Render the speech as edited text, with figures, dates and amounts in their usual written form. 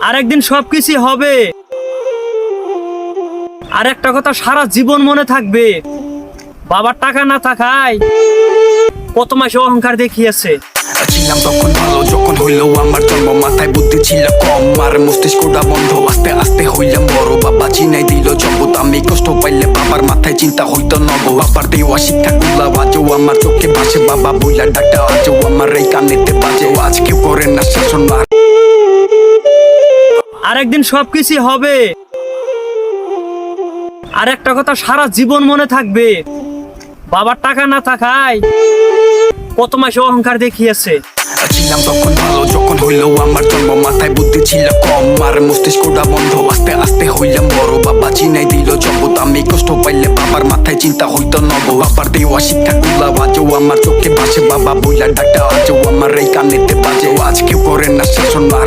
আরেকদিন সবকিছু হবে। আর একটা কথা সারা জীবন মনে থাকবে, বাবার টাকা না থাকায় কত মাসে অহংকার দেখিয়েছে। ছিলাম তখন ভালো যখন হইলো আমার জন্ম, মাথায় বুদ্ধি ছিল কম আর মস্তিষ্কটা বন্ধ। আস্তে আস্তে হইলাম বড়, বাবা চিনাই দিল জগৎ। আমি কষ্ট পাইলে বাবার মাথায় চিন্তা হইতো নব। বাবার দেওয়া শিক্ষা গুলা আজও আমার চোখে ভাসে, বাবা বইলা ডাক্তার আজও আমার এই কানেতে বাজে। আজ কেউ করে না শাসন, আরেকদিন সবকিছু হবে। আর একটা কথা সারা জীবন মনে থাকবে, বাবার টাকা না থাকায় কত মাসে অহংকার দেখিয়েছে। ছিলাম তখন ভালো যখন হইলো আমার জন্ম, মাথায় বুদ্ধি ছিল কম আর মস্তিষ্কটা বন্ধ। আস্তে আস্তে হইলাম বড়, বাবা চিনাই দিল জগৎ। আমি কষ্ট পাইলে বাবার মাথায় চিন্তা হইতো নব। বাবার দেওয়া শিক্ষা গুলা আজও আমার চোখে ভাসে, বাবা বইলা ডাক্তার আজও আমার এই কানেতে বাজে। আজ কেউ করে না শাসন।